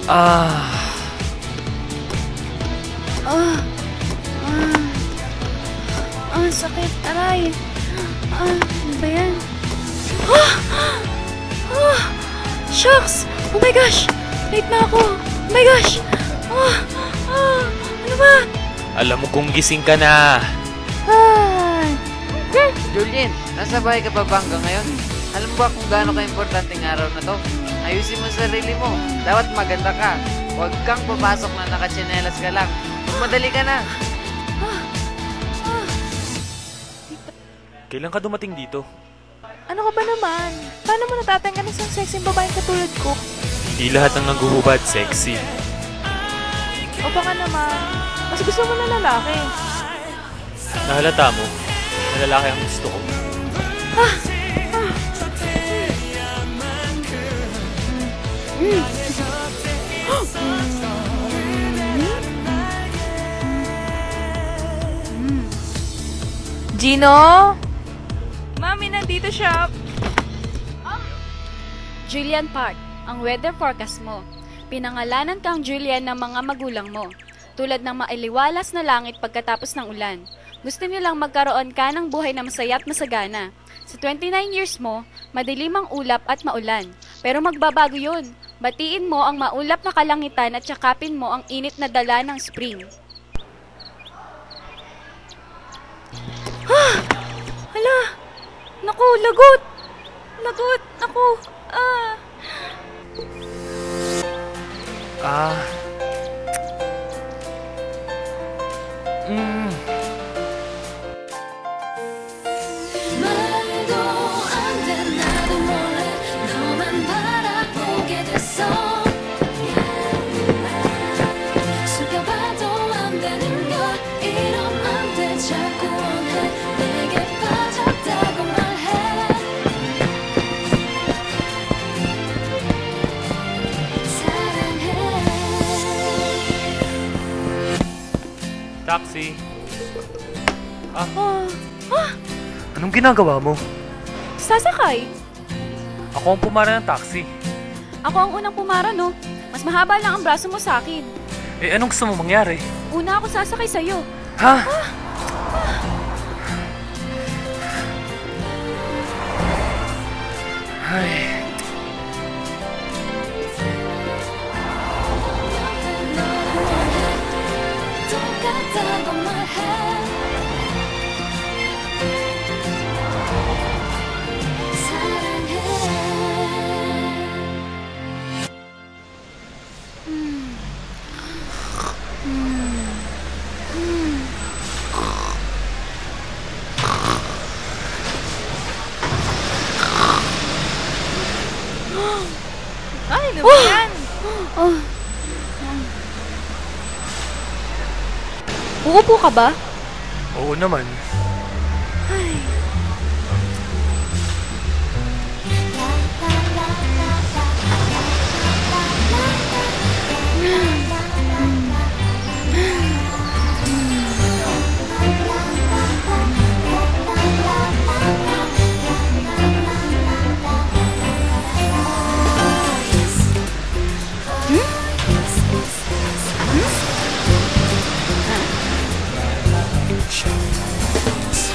Ah. Sakit. Aray. Ano ba yan? Shucks! Oh my gosh! Late na ako! Oh my gosh! Ano ba? Alam mo kung gising ka na. Julian, nasa bahay ka pa ba hanggang ngayon? Alam mo ba kung gaano ka-importanteng araw na to? Ayusin mo sarili mo. Dapat maganda ka. Huwag kang papasok na nakatsinelas ka lang. Madali ka na. Kailan ka dumating dito? Ano ka ba naman? Paano mo natatanggan ng isang sexy babaeng katulad ko? Hindi lahat ng naguhubad sexy. O baka naman, mas gusto mo na lalaki. Nahalata mo, na lalaki ang gusto ko. Gino? Mami, nandito siya. Julian Park, ang weather forecast mo. Pinangalanan kang Julian ng mga magulang mo, tulad ng mailiwalas na langit pagkatapos ng ulan. Gusto niyo lang magkaroon ka ng buhay na masaya at masagana. Sa 29 years mo, madilim ang ulap at maulan. Pero magbabago yun. Batiin mo ang maulap na kalangitan at yakapin mo ang init na dala ng spring. Hala! Naku, lagot! Lagot! Naku! 말도 안 돼 나도 몰래 너만 바라보게 됐어 숨겨봐도 안 되는 걸 이러면 안 돼 자꾸 원해 내게 빠졌다고 말해 사랑해 Taxi. Anong ginagawa mo? Sasakay. Ako ang pumara ng taxi. Ako ang unang pumara, no? Mas mahaba lang ang braso mo sa akin. Eh, anong gusto mo mangyari? Una ako sasakay sa'yo. Ha? Ay. 똑같다고 말해 Ay, ano ba yan? Uupo ka ba? Oo naman.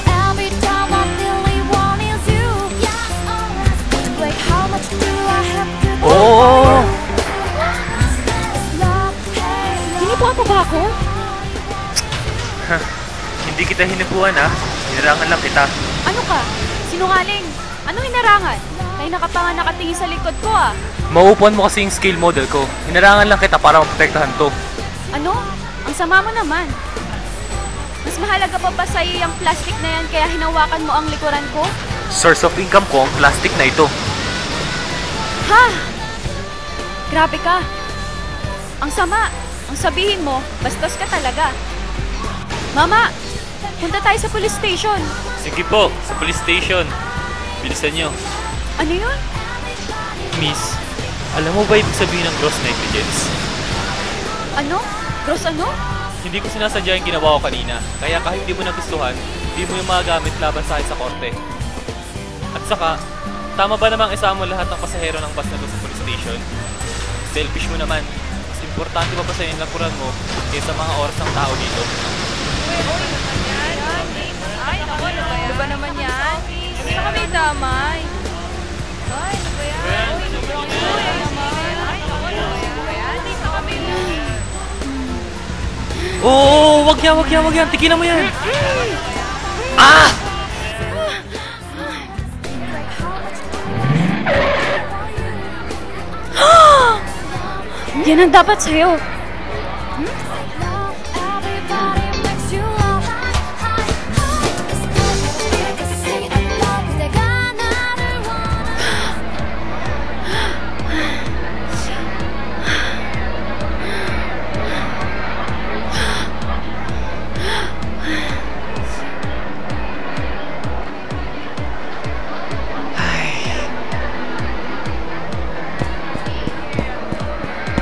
Every time I really want is you Yes, always Like how much do I have to do Oo! Love, hey, love Hinipuan mo ba ako? Hindi kita hinipuan ah. Hinarangan lang kita. Ano ka? Sinungaling. Ano hinarangan? Tayo nakapangan nakatingin sa likod ko, ah. Mauupuan mo kasi yung scale model ko. Hinarangan lang kita para maprotektahan to. Ano? Ang sama mo naman. Mas mahalaga pa ba sa'yo yung plastic na yan kaya hinawakan mo ang likuran ko? Source of income ko ang plastic na ito. Ha? Grabe ka. Ang sama. Ang sabihin mo, bastos ka talaga. Mama, punta tayo sa police station. Sige po, sa police station. Bilisan nyo. Ano yun? Miss, alam mo ba ibig sabihin ng gross negligence? Ano? Gross ano? Hindi ko sinasadya yung ginawa ko kanina. Kaya kahit hindi mo nagustuhan, hindi mo yung magagamit laban sa akin sa korte. At saka, tama ba namang isama mo lahat ng pasahero ng bus na to sa police station? Selfish mo naman. Importante pa ba sa'yo yung lapuran mo kaysa mga oras ng tao dito? Ay, naku, ano ba naman yan? Hindi na kami damay. Ay, ano ba yan? Uy, sobrang uy, naman. Ay, naku, ano ba yan? Hindi na kami Oo, wag yan. Tigilan mo yan. Ah! Yan ang dapat sa'yo. Everybody makes you all high. Sing it along, 'cause I got another one.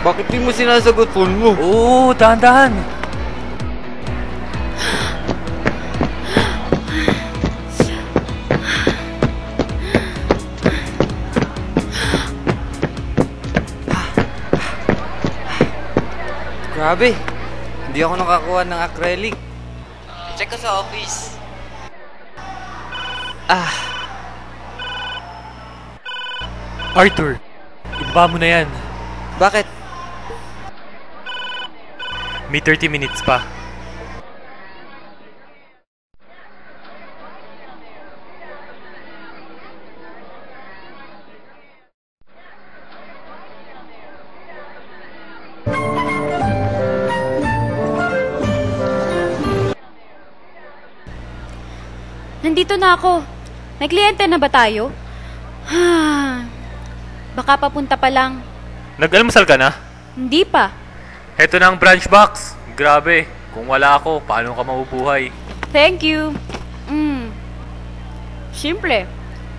Bakit di mo sinasagot phone mo? Oo, dahan-dahan. Grabe, hindi ako nakakuha ng acrylic. Check ko sa office. Arthur, ibaba mo na yan. Bakit? May 30 minutes pa. Nandito na ako. May kliyente na ba tayo? Baka papunta pa lang. Nag-almusal ka na? Hindi pa. Heto na ang branch box. Grabe, kung wala ako, paano ka mabubuhay? Thank you. Simple.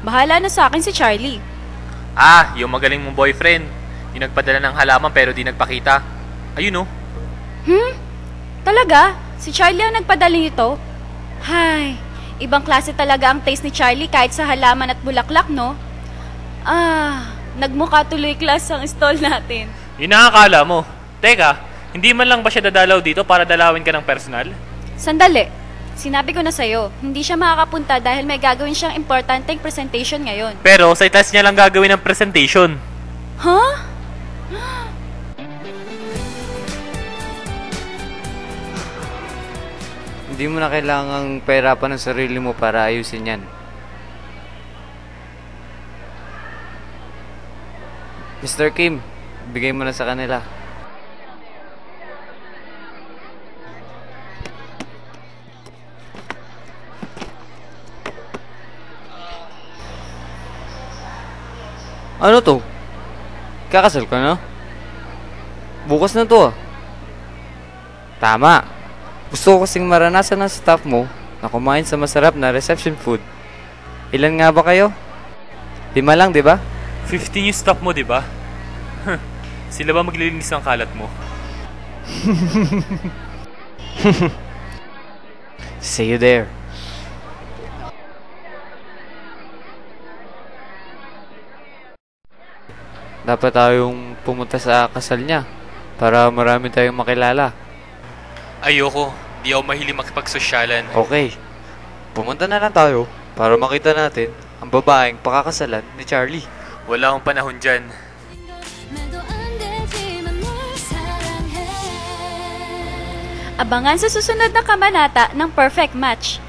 Bahala na sa akin si Charlie. Ah, yung magaling mong boyfriend. Yung nagpadala ng halaman pero di nagpakita. Ayun oh. Talaga? Si Charlie ang nagpadala nito? Hay, ibang klase talaga ang taste ni Charlie kahit sa halaman at bulaklak, no? Nagmukha tuloy class ang stall natin. Yun ang akala mo. Teka, hindi man lang ba siya dadalaw dito para dalawin ka ng personal? Sandali. Sinabi ko na sa'yo, hindi siya makakapunta dahil may gagawin siyang importanteng presentation ngayon. Pero sa test niya lang gagawin ng presentation. Huh? Hindi mo na kailangang pahirapan ng sarili mo para ayusin yan. Mr. Kim, bigay mo na sa kanila. Ano to? Kakasal ka na? Bukas na to ah. Tama. Gusto ko kasing maranasan ng staff mo na kumain sa masarap na reception food. Ilan nga ba kayo? 5 lang, di ba? 15 yung stop mo, di ba? Sila ba maglilinis ng kalat mo? See you there. Dapat tayong pumunta sa kasal niya para marami tayong makilala. Ayoko. Di ako mahilig makipagsosyalan. Okay. Pumunta na lang tayo para makita natin ang babaeng pakakasalan ni Charlie. Wala akong panahon dyan. 말도 안 되지만 널 사랑해. Abangan sa susunod na kabanata ng Perfect Match.